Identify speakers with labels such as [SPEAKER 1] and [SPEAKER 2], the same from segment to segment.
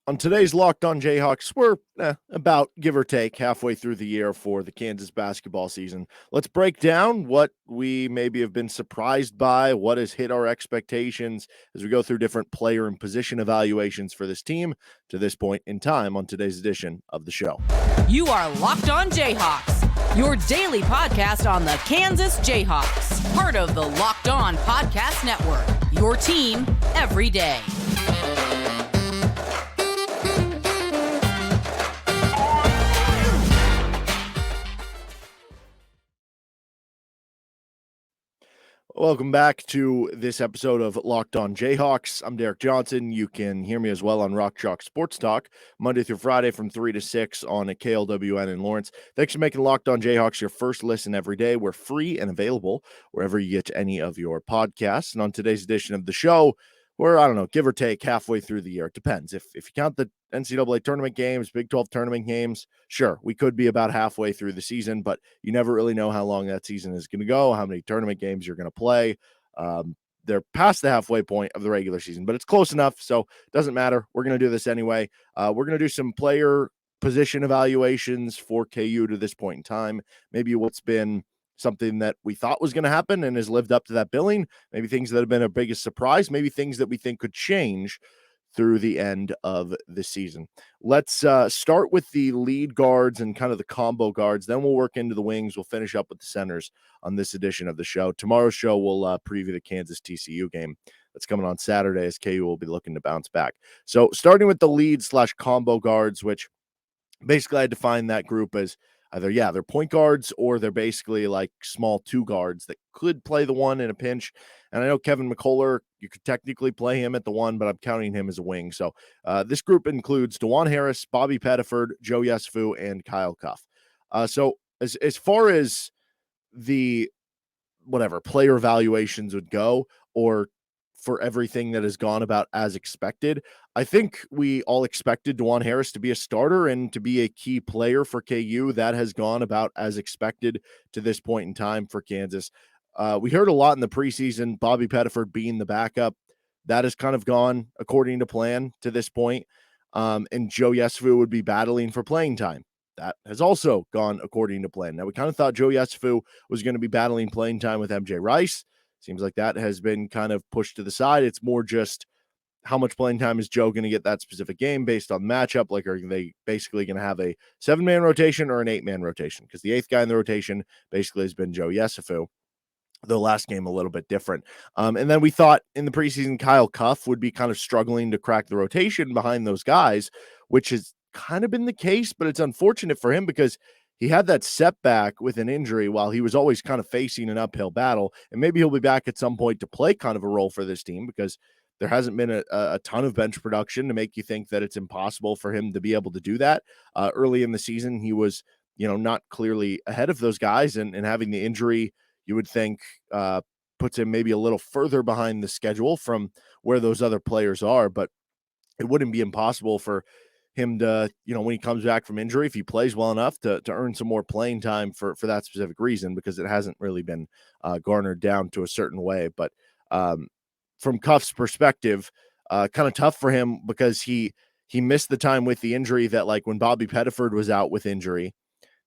[SPEAKER 1] On today's Locked On Jayhawks, we're about, give or take, halfway through the year for the Kansas basketball season. Let's break down what we maybe have been surprised by, what has hit our expectations as we go through different player and position evaluations for this team to this point in time on today's edition of the show.
[SPEAKER 2] You are Locked On Jayhawks, your daily podcast on the Kansas Jayhawks, part of the Locked On Podcast Network, your team every day.
[SPEAKER 1] Welcome back to this episode of Locked On Jayhawks. I'm Derek Johnson. You can hear me as well on Rock Chalk Sports Talk, Monday through Friday from 3 to 6 on KLWN in Lawrence. Thanks for making Locked On Jayhawks your first listen every day. We're free and available wherever you get any of your podcasts. And on today's edition of the show, we're, give or take halfway through the year. It depends. If you count the NCAA tournament games, Big 12 tournament games, sure, we could be about halfway through the season, but you never really know how long that season is going to go, how many tournament games you're going to play. They're past the halfway point of the regular season, but it's close enough, so it doesn't matter. We're going to do this anyway. We're going to do some player position evaluations for KU to this point in time, maybe what's been something that we thought was going to happen and has lived up to that billing, maybe things that have been our biggest surprise, maybe things that we think could change through the end of the season. Let's start with the lead guards and kind of the combo guards. Then we'll work into the wings. We'll finish up with the centers on this edition of the show. Tomorrow's show will preview the Kansas TCU game that's coming on Saturday as KU will be looking to bounce back. So starting with the lead/combo guards, which basically I define that group as either, they're point guards or they're basically like small two guards that could play the one in a pinch. And I know Kevin McCullough, you could technically play him at the one, but I'm counting him as a wing. So this group includes Dajuan Harris, Bobby Pettiford, Joe Yesufu, and Kyle Cuff. So as far as the player evaluations would go, or for everything that has gone about as expected, I think we all expected Dajuan Harris to be a starter and to be a key player for KU. That has gone about as expected to this point in time for Kansas. We heard a lot in the preseason, Bobby Pettiford being the backup. That has kind of gone according to plan to this point. And Joe Yesufu would be battling for playing time. That has also gone according to plan. Now, we kind of thought Joe Yesufu was going to be battling playing time with MJ Rice. Seems like that has been kind of pushed to the side. It's more just how much playing time is Joe going to get that specific game based on matchup? Like, are they basically going to have a 7-man rotation or an 8-man rotation? Because the 8th guy in the rotation basically has been Joe Yesufu. The last game a little bit different. And then we thought in the preseason, Kyle Cuff would be kind of struggling to crack the rotation behind those guys, which has kind of been the case, but it's unfortunate for him because he had that setback with an injury while he was always kind of facing an uphill battle. And maybe he'll be back at some point to play kind of a role for this team because there hasn't been a ton of bench production to make you think that it's impossible for him to be able to do that. Early in the season, he was, not clearly ahead of those guys, and having the injury, you would think puts him maybe a little further behind the schedule from where those other players are, but it wouldn't be impossible for him to, when he comes back from injury, if he plays well enough to earn some more playing time for that specific reason, because it hasn't really been garnered down to a certain way. But from Cuff's perspective, kind of tough for him because he missed the time with the injury that, like, when Bobby Pettiford was out with injury,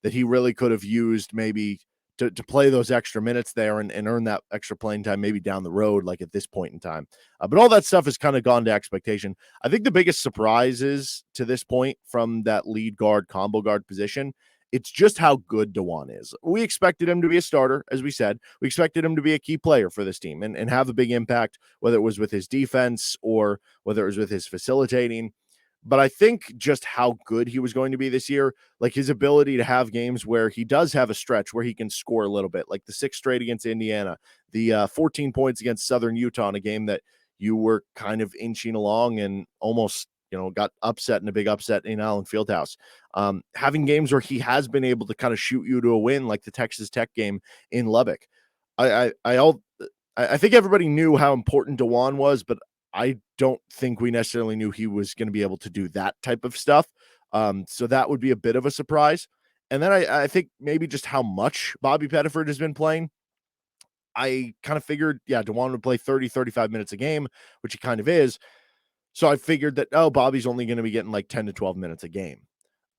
[SPEAKER 1] that he really could have used maybe to play those extra minutes there and earn that extra playing time maybe down the road, like at this point in time. But all that stuff has kind of gone to expectation. I think the biggest surprises to this point from that lead guard, combo guard position, it's just how good Dajuan is. We expected him to be a starter, as we said. We expected him to be a key player for this team and have a big impact, whether it was with his defense or whether it was with his facilitating. But I think just how good he was going to be this year, like his ability to have games where he does have a stretch where he can score a little bit, like the 6 straight against Indiana, the 14 points against Southern Utah in a game that you were kind of inching along and almost, got upset in a big upset in Allen Fieldhouse. Having games where he has been able to kind of shoot you to a win, like the Texas Tech game in Lubbock. I think everybody knew how important Dajuan was, but I don't think we necessarily knew he was going to be able to do that type of stuff. So that would be a bit of a surprise. And then I think maybe just how much Bobby Pettiford has been playing. I kind of figured, Dajuan would play 30, 35 minutes a game, which he kind of is. So I figured that, oh, Bobby's only going to be getting like 10 to 12 minutes a game.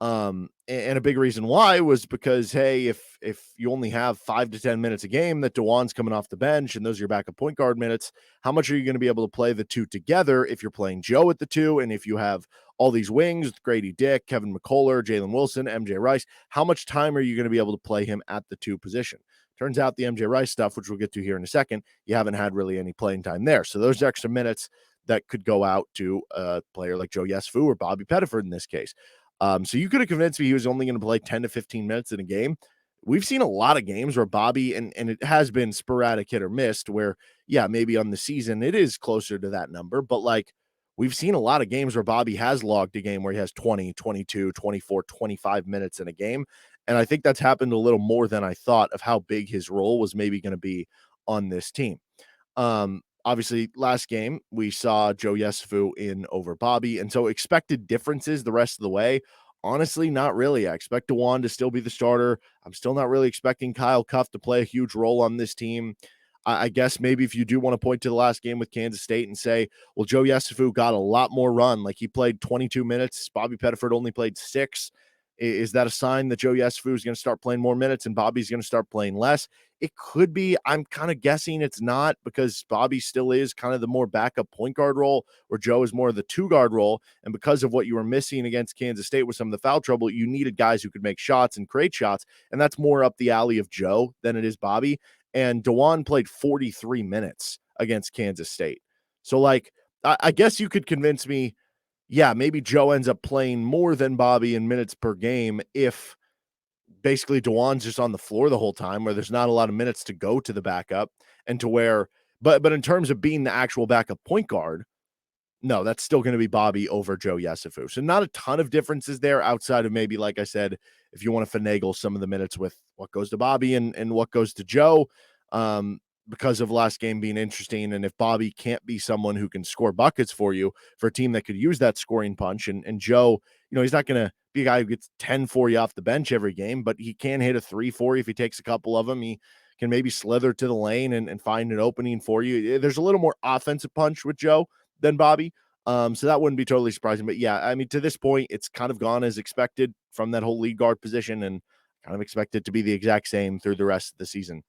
[SPEAKER 1] And a big reason why was because, hey, if you only have 5 to 10 minutes a game that Dajuan's coming off the bench and those are your backup point guard minutes, how much are you going to be able to play the two together if you're playing Joe at the two? And if you have all these wings with Grady Dick, Kevin McCullough, Jalen Wilson, MJ Rice, how much time are you going to be able to play him at the two position? Turns out the MJ Rice stuff, which we'll get to here in a second, you haven't had really any playing time there. So those extra minutes that could go out to a player like Joe Yesufu or Bobby Pettiford in this case. So you could have convinced me he was only going to play 10 to 15 minutes in a game. We've seen a lot of games where Bobby, and it has been sporadic hit or missed, where, yeah, maybe on the season it is closer to that number, but like we've seen a lot of games where Bobby has logged a game where he has 20, 22, 24, 25 minutes in a game. And I think that's happened a little more than I thought of how big his role was maybe going to be on this team. Obviously, last game, we saw Joe Yesufu in over Bobby, and so expected differences the rest of the way. Honestly, not really. I expect Dajuan to still be the starter. I'm still not really expecting Kyle Cuff to play a huge role on this team. I guess maybe if you do want to point to the last game with Kansas State and say, well, Joe Yesufu got a lot more run. Like he played 22 minutes. Bobby Pettiford only played 6. Is that a sign that Joe Yesufu is going to start playing more minutes and Bobby's going to start playing less? It could be. I'm kind of guessing it's not, because Bobby still is kind of the more backup point guard role, where Joe is more of the 2-guard role. And because of what you were missing against Kansas State with some of the foul trouble, you needed guys who could make shots and create shots. And that's more up the alley of Joe than it is Bobby. And Dajuan played 43 minutes against Kansas State. So like, I guess you could convince me, yeah, maybe Joe ends up playing more than Bobby in minutes per game if basically Dajuan's just on the floor the whole time, where there's not a lot of minutes to go to the backup, and to where, but in terms of being the actual backup point guard, no, that's still going to be Bobby over Joe Yesufu. So not a ton of differences there outside of maybe, like I said, if you want to finagle some of the minutes with what goes to Bobby and what goes to Joe. Because of last game being interesting. And if Bobby can't be someone who can score buckets for you, for a team that could use that scoring punch, and Joe, he's not going to be a guy who gets 10 for you off the bench every game, but he can hit a 3 for you if he takes a couple of them. He can maybe slither to the lane and find an opening for you. There's a little more offensive punch with Joe than Bobby. So that wouldn't be totally surprising. But yeah, I mean, to this point, it's kind of gone as expected from that whole lead guard position, and kind of expect it to be the exact same through the rest of the season.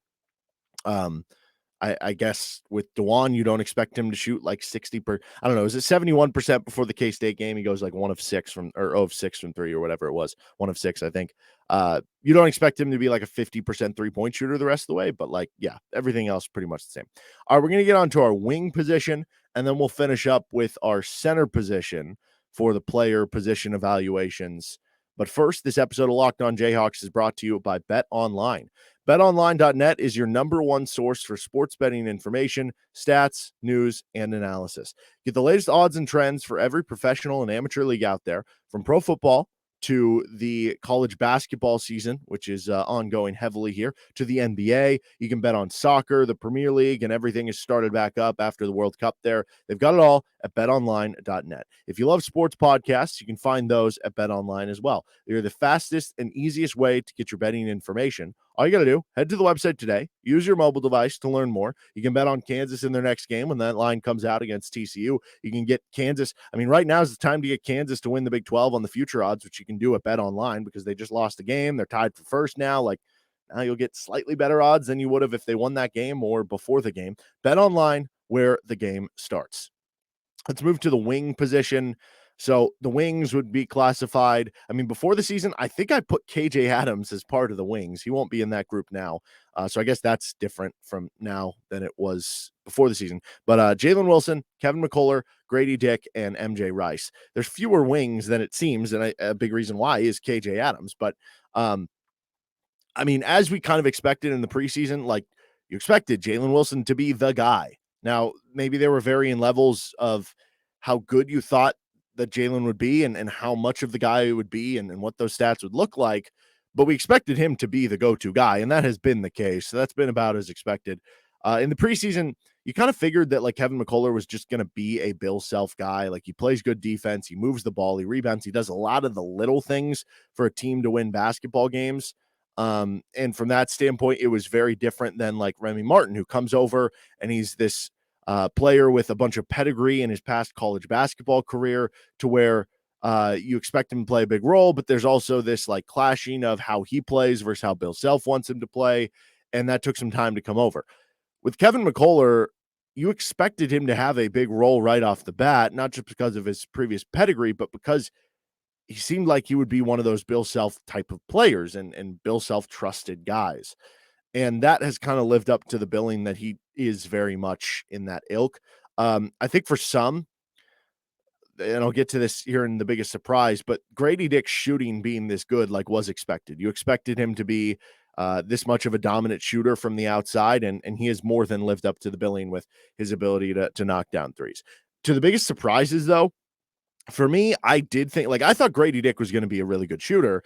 [SPEAKER 1] I guess with Dajuan, you don't expect him to shoot like 60 I don't know. Is it 71% before the K-State game? He goes like 1 of 6 from, or 0 of 6 from 3 or whatever it was. 1 of 6, I think. You don't expect him to be like a 50% 3-point shooter the rest of the way, but like, yeah, everything else pretty much the same. All right, we're going to get on to our wing position, and then we'll finish up with our center position for the player position evaluations. But first, this episode of Locked On Jayhawks is brought to you by BetOnline. BetOnline.net is your number one source for sports betting information, stats, news, and analysis. Get the latest odds and trends for every professional and amateur league out there, from pro football to the college basketball season, which is ongoing heavily here, to the NBA. You can bet on soccer, the Premier League, and everything is started back up after the World Cup there. They've got it all at betonline.net. If you love sports podcasts, you can find those at BetOnline as well. They're the fastest and easiest way to get your betting information. All you got to do, head to the website today, use your mobile device to learn more. You can bet on Kansas in their next game when that line comes out against TCU. You can get Kansas. I mean, right now is the time to get Kansas to win the Big 12 on the future odds, which you can do at BetOnline, because they just lost the game. They're tied for first now. Like, now you'll get slightly better odds than you would have if they won that game or before the game. BetOnline, where the game starts. Let's move to the wing position. So the wings would be classified. I mean, before the season, I think I put KJ Adams as part of the wings. He won't be in that group now. So I guess that's different from now than it was before the season. But Jalen Wilson, Kevin McCullough, Grady Dick, and MJ Rice. There's fewer wings than it seems. And a big reason why is KJ Adams. But I mean, as we kind of expected in the preseason, like you expected Jalen Wilson to be the guy. Now, maybe there were varying levels of how good you thought that Jalen would be and how much of the guy it would be and what those stats would look like. But we expected him to be the go-to guy, and that has been the case. So that's been about as expected. In the preseason, you kind of figured that like Kevin McCullough was just going to be a Bill Self guy. Like he plays good defense, he moves the ball, he rebounds, he does a lot of the little things for a team to win basketball games. And from that standpoint, it was very different than like Remy Martin, who comes over and he's this player with a bunch of pedigree in his past college basketball career to where you expect him to play a big role, but there's also this like clashing of how he plays versus how Bill Self wants him to play. And that took some time to come over. With Kevin McCullough, you expected him to have a big role right off the bat, not just because of his previous pedigree, but because he seemed like he would be one of those Bill Self type of players and Bill Self trusted guys. And that has kind of lived up to the billing that he is very much in that ilk. I think for some, and I'll get to this here in the biggest surprise, but Grady Dick's shooting being this good, like was expected. You expected him to be this much of a dominant shooter from the outside, and he has more than lived up to the billing with his ability to knock down threes. To the biggest surprises, though, for me, I did think, like, I thought Grady Dick was going to be a really good shooter,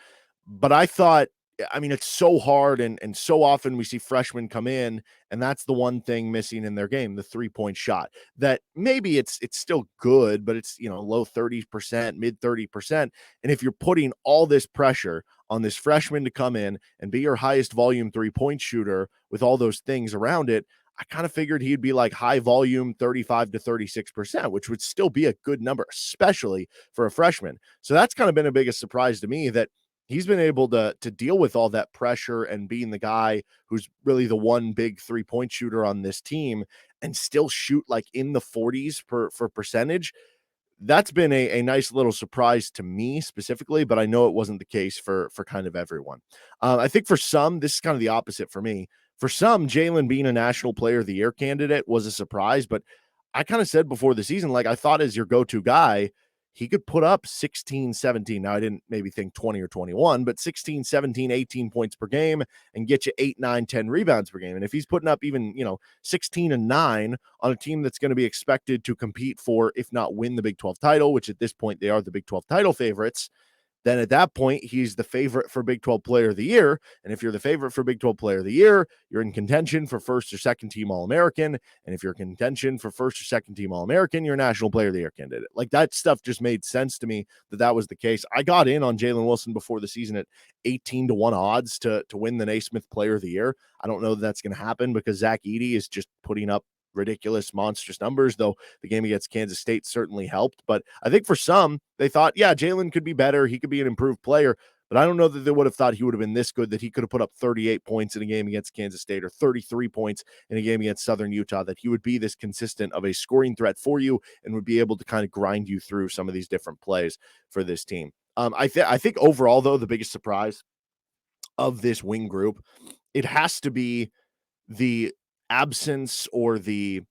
[SPEAKER 1] but I thought, I mean, it's so hard and so often we see freshmen come in and that's the one thing missing in their game, the 3-point shot. That maybe it's still good, but it's, low 30%, mid 30%. And if you're putting all this pressure on this freshman to come in and be your highest volume 3-point shooter with all those things around it, I kind of figured he'd be like high volume 35 to 36%, which would still be a good number, especially for a freshman. So that's kind of been a biggest surprise to me, that he's been able to deal with all that pressure and being the guy who's really the one big 3-point shooter on this team and still shoot like in the 40s for percentage. That's been a nice little surprise to me specifically, but I know it wasn't the case for kind of everyone. I think for some, this is kind of the opposite for me. For some, Jalen being a National Player of the Year candidate was a surprise, but I kind of said before the season, like I thought as your go-to guy, he could put up 16, 17. Now, I didn't maybe think 20 or 21, but 16, 17, 18 points per game and get you 8, 9, 10 rebounds per game. And if he's putting up even, 16 and 9 on a team that's going to be expected to compete for, if not win the Big 12 title, which at this point they are the Big 12 title favorites, then at that point, he's the favorite for Big 12 Player of the Year. And if you're the favorite for Big 12 Player of the Year, you're in contention for first or second team All-American. And if you're in contention for first or second team All-American, you're a National Player of the Year candidate. Like, that stuff just made sense to me that was the case. I got in on Jalen Wilson before the season at 18 to 1 odds to win the Naismith Player of the Year. I don't know that that's going to happen because Zach Edey is just putting up ridiculous, monstrous numbers, though the game against Kansas State certainly helped. But I think for some, they thought, yeah, Jalen could be better. He could be an improved player. But I don't know that they would have thought he would have been this good, that he could have put up 38 points in a game against Kansas State or 33 points in a game against Southern Utah, that he would be this consistent of a scoring threat for you and would be able to kind of grind you through some of these different plays for this team. I think overall, though, the biggest surprise of this wing group, it has to be the absence or the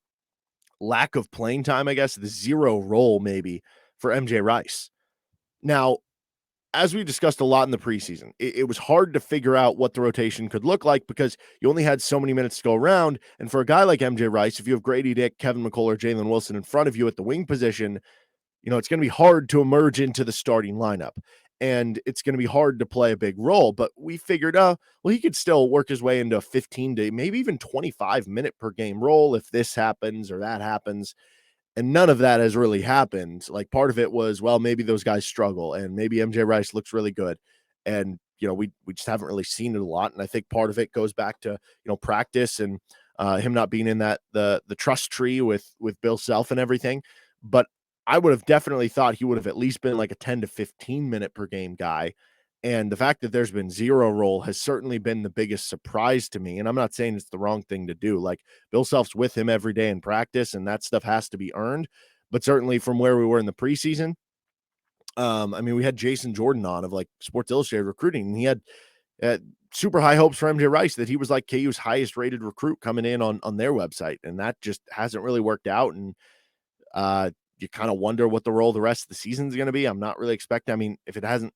[SPEAKER 1] lack of playing time, I guess, the zero role maybe for MJ Rice. Now, as we discussed a lot in the preseason, it was hard to figure out what the rotation could look like because you only had so many minutes to go around. And for a guy like MJ Rice, if you have Grady Dick, Kevin McCullough, Jalen Wilson in front of you at the wing position, it's going to be hard to emerge into the starting lineup. And it's going to be hard to play a big role. But we figured, he could still work his way into a 15 to maybe even 25 minute per game role if this happens or that happens. And none of that has really happened. Like, part of it was, well, maybe those guys struggle and maybe MJ Rice looks really good. And, we just haven't really seen it a lot. And I think part of it goes back to, practice and him not being in that, the trust tree with Bill Self and everything. But I would have definitely thought he would have at least been like a 10 to 15 minute per game guy. And the fact that there's been zero role has certainly been the biggest surprise to me. And I'm not saying it's the wrong thing to do. Like, Bill Self's with him every day in practice and that stuff has to be earned. But certainly from where we were in the preseason, we had Jason Jordan on of like Sports Illustrated recruiting, and he had super high hopes for MJ Rice, that he was like KU's highest rated recruit coming in on their website. And that just hasn't really worked out. And, you kind of wonder what the role the rest of the season is going to be. I'm not really expecting, if it hasn't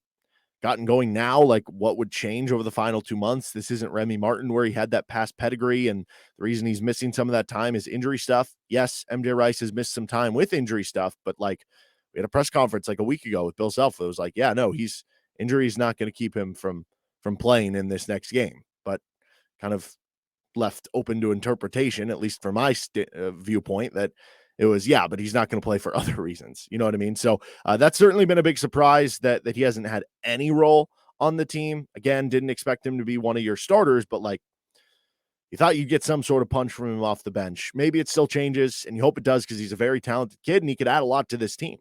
[SPEAKER 1] gotten going now, like what would change over the final 2 months? This isn't Remy Martin where he had that past pedigree. And the reason he's missing some of that time is injury stuff. Yes, MJ Rice has missed some time with injury stuff, but like, we had a press conference like a week ago with Bill Self. It was like, yeah, no, injury is not going to keep him from playing in this next game, but kind of left open to interpretation, at least from my viewpoint, that it was, yeah, but he's not going to play for other reasons. You know what I mean? So that's certainly been a big surprise that he hasn't had any role on the team. Again, didn't expect him to be one of your starters, but like, You thought you'd get some sort of punch from him off the bench. Maybe it still changes, and you hope it does because he's a very talented kid and he could add a lot to this team.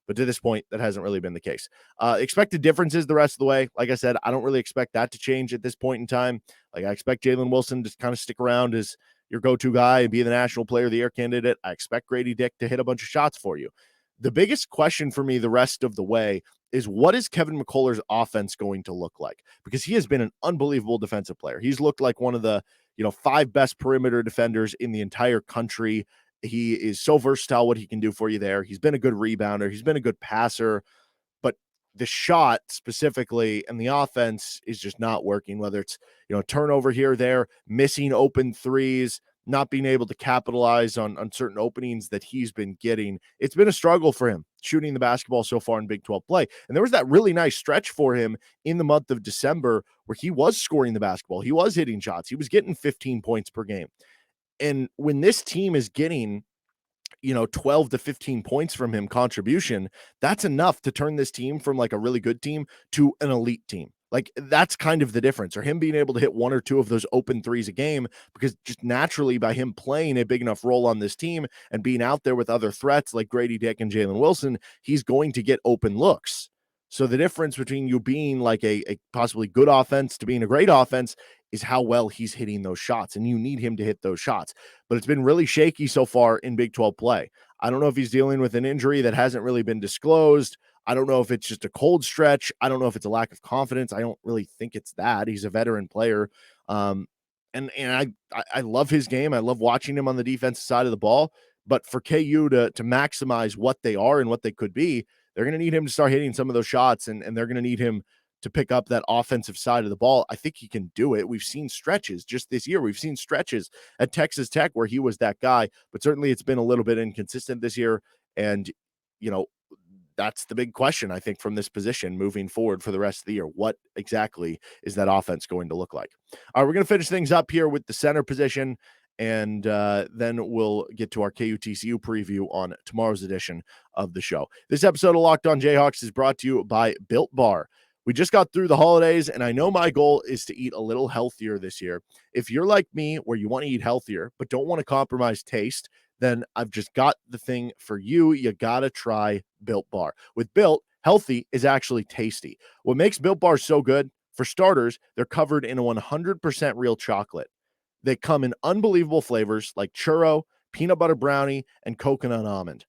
[SPEAKER 1] But to this point, that hasn't really been the case. Expected differences the rest of the way. Like I said, I don't really expect that to change at this point in time. Like I expect Jalen Wilson to kind of stick around as your go-to guy and be the National Player of the Year candidate. I expect Grady Dick to hit a bunch of shots for you. The biggest question for me the rest of the way is, what is Kevin McCullar's offense going to look like? Because he has been an unbelievable defensive player. He's looked like one of the 5 best perimeter defenders in the entire country. He is so versatile what he can do for you there. He's been a good rebounder. He's been a good passer, but the shot specifically and the offense is just not working, whether it's, turnover here or there, missing open threes, not being able to capitalize on certain openings that he's been getting. It's been a struggle for him shooting the basketball so far in Big 12 play. And there was that really nice stretch for him in the month of December where he was scoring the basketball. He was hitting shots. He was getting 15 points per game. And when this team is getting, 12 to 15 points from him contribution, that's enough to turn this team from like a really good team to an elite team. Like that's kind of the difference, or him being able to hit 1 or 2 of those open threes a game, because just naturally by him playing a big enough role on this team and being out there with other threats like Grady Dick and Jalen Wilson, he's going to get open looks. So the difference between you being like a possibly good offense to being a great offense is how well he's hitting those shots, and you need him to hit those shots. But it's been really shaky so far in Big 12 play. I don't know if he's dealing with an injury that hasn't really been disclosed. I don't know if it's just a cold stretch. I don't know if it's a lack of confidence. I don't really think it's that. He's a veteran player. And I love his game. I love watching him on the defensive side of the ball. But for KU to maximize what they are and what they could be, they're going to need him to start hitting some of those shots, and they're going to need him to pick up that offensive side of the ball. I think he can do it. We've seen stretches just this year. We've seen stretches at Texas Tech where he was that guy, but certainly it's been a little bit inconsistent this year. And, that's the big question, I think, from this position moving forward for the rest of the year. What exactly is that offense going to look like? All right, we're going to finish things up here with the center position, and then we'll get to our KU-TCU preview on tomorrow's edition of the show. This episode of Locked On Jayhawks is brought to you by Built Bar. We just got through the holidays, and I know my goal is to eat a little healthier this year. If you're like me, where you want to eat healthier but don't want to compromise taste, then I've just got the thing for you. You got to try Built Bar. With Built, healthy is actually tasty. What makes Built Bar so good? For starters, they're covered in a 100% real chocolate. They come in unbelievable flavors like churro, peanut butter brownie, and coconut almond.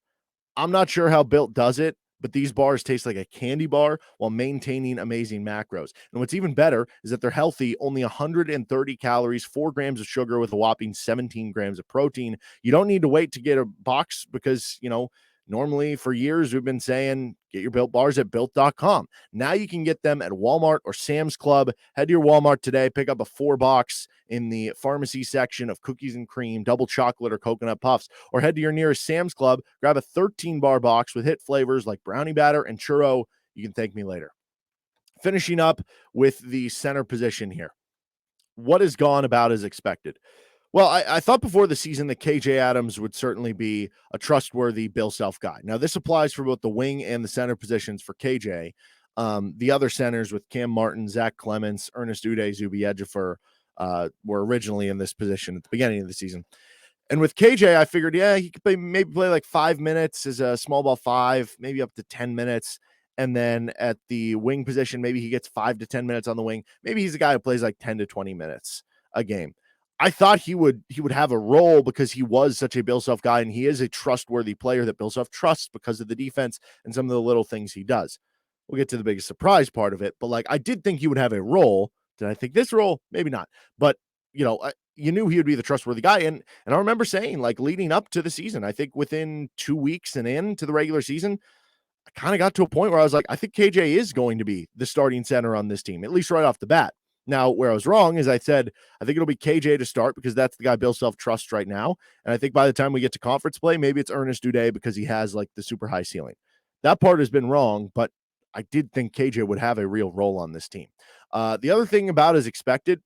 [SPEAKER 1] I'm not sure how Built does it, but these bars taste like a candy bar while maintaining amazing macros. And what's even better is that they're healthy, only 130 calories, 4 grams of sugar with a whopping 17 grams of protein. You don't need to wait to get a box because, normally for years we've been saying get your Built bars at Built.com. Now you can get them at Walmart or Sam's Club. Head to your Walmart today, pick up a 4-box in the pharmacy section of cookies and cream, double chocolate, or coconut puffs, or head to your nearest Sam's Club, grab a 13-bar box with hit flavors like brownie batter and churro. You can thank me later. Finishing up with the center position here. What has gone about as expected? Well, I thought before the season that KJ Adams would certainly be a trustworthy Bill Self guy. Now, this applies for both the wing and the center positions for KJ. The other centers with Cam Martin, Zach Clements, Ernest Uday, Zuby Ejiofor were originally in this position at the beginning of the season. And with KJ, I figured, he could maybe play like 5 minutes as a small ball 5, maybe up to 10 minutes. And then at the wing position, maybe he gets 5 to 10 minutes on the wing. Maybe he's a guy who plays like 10 to 20 minutes a game. I thought he would have a role because he was such a Bill Self guy, and he is a trustworthy player that Bill Self trusts because of the defense and some of the little things he does. We'll get to the biggest surprise part of it, but I did think he would have a role. Did I think this role? Maybe not. But, you knew he would be the trustworthy guy. And I remember saying, leading up to the season, I think within 2 weeks and into the regular season, I kind of got to a point where I was like, I think KJ is going to be the starting center on this team, at least right off the bat. Now, where I was wrong is I said, I think it'll be KJ to start because that's the guy Bill Self trusts right now. And I think by the time we get to conference play, maybe it's Ernest Uday because he has the super high ceiling. That part has been wrong, but I did think KJ would have a real role on this team. The other thing about as expected,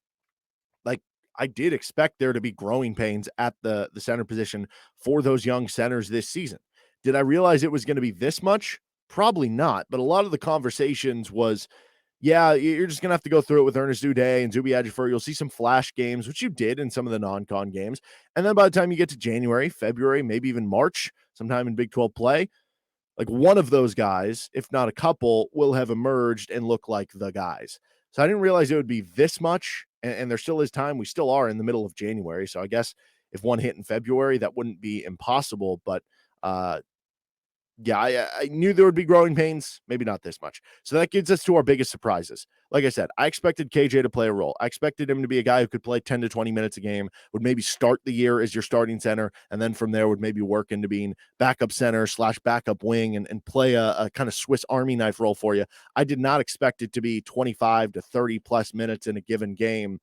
[SPEAKER 1] I did expect there to be growing pains at the center position for those young centers this season. Did I realize it was going to be this much? Probably not. But a lot of the conversations was, Yeah, you're just going to have to go through it with Ernest Uday and Zuby Ejiofor. You'll see some flash games, which you did in some of the non-con games. And then by the time you get to January, February, maybe even March, sometime in Big 12 play, like one of those guys, if not a couple, will have emerged and look like the guys. So I didn't realize it would be this much. And there still is time. We still are in the middle of January. So I guess if one hit in February, that wouldn't be impossible. But yeah, I knew there would be growing pains, maybe not this much. So that gets us to our biggest surprises. Like I said, I expected KJ to play a role. I expected him to be a guy who could play 10 to 20 minutes a game, would maybe start the year as your starting center, and then from there would maybe work into being backup center / backup wing and play a kind of Swiss Army knife role for you. I did not expect it to be 25 to 30 plus minutes in a given game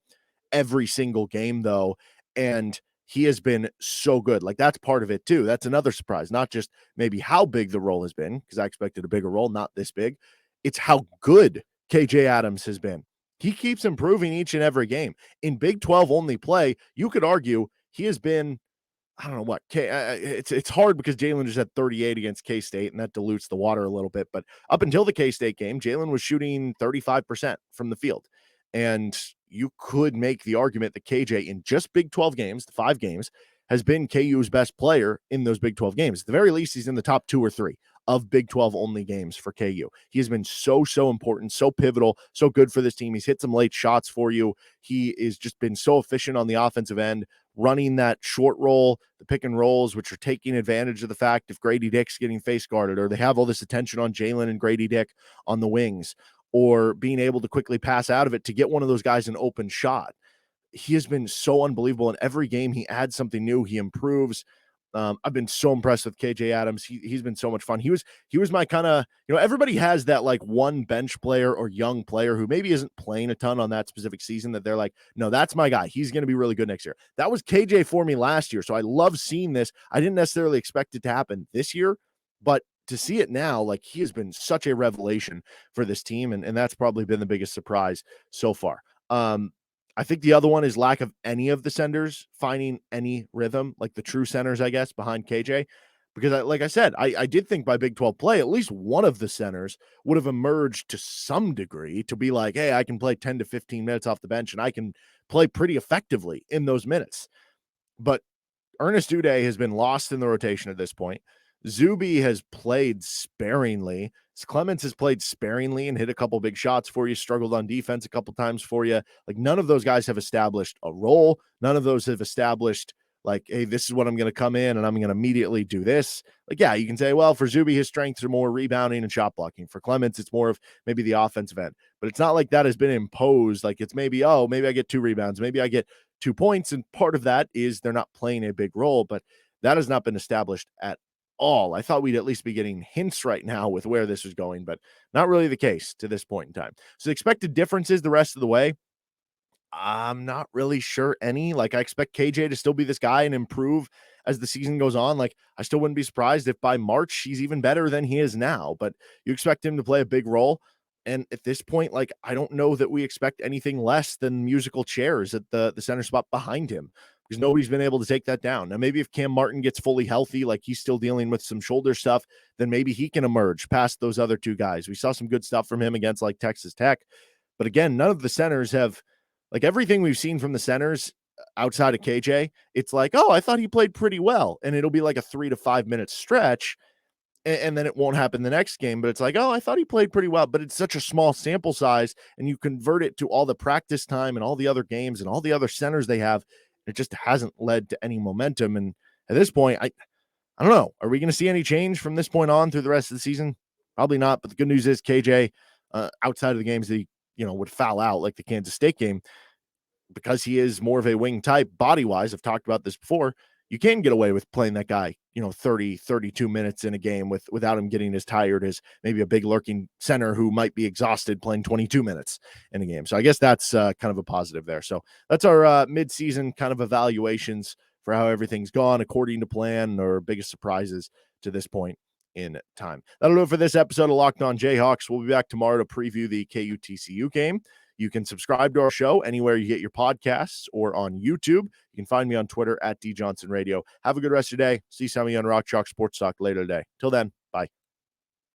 [SPEAKER 1] every single game, though. And he has been so good. Like, that's part of it too. That's another surprise, not just maybe how big the role has been, because I expected a bigger role, not this big. It's how good KJ Adams has been. He keeps improving each and every game. In Big 12 only play, you could argue he has been, I don't know what, it's hard because Jalen just had 38 against K-State, and that dilutes the water a little bit. But up until the K-State game, Jalen was shooting 35% from the field. And you could make the argument that KJ in just Big 12 games, the 5 games, has been KU's best player in those Big 12 games. At the very least, he's in the top 2 or 3 of Big 12 only games for KU. He has been so important, so pivotal, so good for this team. He's hit some late shots for you. He has just been so efficient on the offensive end, running that short roll, the pick and rolls, which are taking advantage of the fact if Grady Dick's getting face guarded, or they have all this attention on Jalen and Grady Dick on the wings, or being able to quickly pass out of it to get one of those guys an open shot. He has been so unbelievable. In every game, he adds something new. He improves. I've been so impressed with KJ Adams. He's been so much fun. He was my kind of, everybody has that like one bench player or young player who maybe isn't playing a ton on that specific season that they're like, no, that's my guy. He's going to be really good next year. That was KJ for me last year. So I love seeing this. I didn't necessarily expect it to happen this year, but to see it now, like, he has been such a revelation for this team. And that's probably been the biggest surprise so far. I think the other one is lack of any of the centers finding any rhythm, like the true centers, I guess, behind KJ. Because like I said, I did think by Big 12 play, at least one of the centers would have emerged to some degree to be like, hey, I can play 10 to 15 minutes off the bench and I can play pretty effectively in those minutes. But Ernest Uday has been lost in the rotation at this point. Zuby has played sparingly. Clements has played sparingly and hit a couple big shots for you, struggled on defense a couple times for you. Like, none of those guys have established a role. None of those have established, like, hey, this is what I'm going to come in and I'm going to immediately do this. Like, yeah, you can say, well, for Zuby, his strengths are more rebounding and shot blocking. For Clements, it's more of maybe the offensive end. But it's not like that has been imposed. Like, it's maybe I get 2 rebounds. Maybe I get 2 points. And part of that is they're not playing a big role, but that has not been established at all. I thought we'd at least be getting hints right now with where this is going, but not really the case to this point in time. So the expected differences the rest of the way, I'm not really sure any. Like, I expect KJ to still be this guy and improve as the season goes on. Like, I still wouldn't be surprised if by March he's even better than he is now, but you expect him to play a big role. And at this point, like, I don't know that we expect anything less than musical chairs at the center spot behind him, because nobody's been able to take that down. Now, maybe if Cam Martin gets fully healthy, like he's still dealing with some shoulder stuff, then maybe he can emerge past those other 2 guys. We saw some good stuff from him against like Texas Tech. But again, none of the centers have, like, everything we've seen from the centers outside of KJ, it's like, oh, I thought he played pretty well. And it'll be like a 3 to 5 minute stretch. And then it won't happen the next game, but it's like, oh, I thought he played pretty well, but it's such a small sample size, and you convert it to all the practice time and all the other games and all the other centers they have. It just hasn't led to any momentum. And at this point, I don't know. Are we going to see any change from this point on through the rest of the season? Probably not. But the good news is KJ, outside of the games that he, would foul out, like the Kansas State game, because he is more of a wing type body-wise, I've talked about this before, you can get away with playing that guy, 30, 32 minutes in a game without him getting as tired as maybe a big lurking center who might be exhausted playing 22 minutes in a game. So I guess that's kind of a positive there. So that's our mid-season kind of evaluations for how everything's gone according to plan, or biggest surprises to this point in time. That'll do it for this episode of Locked On Jayhawks. We'll be back tomorrow to preview the KU-TCU game. You can subscribe to our show anywhere you get your podcasts or on YouTube. You can find me on Twitter at DJohnsonRadio. Have a good rest of your day. See some of you on Rock Chalk Sports Talk later today. Till then, bye.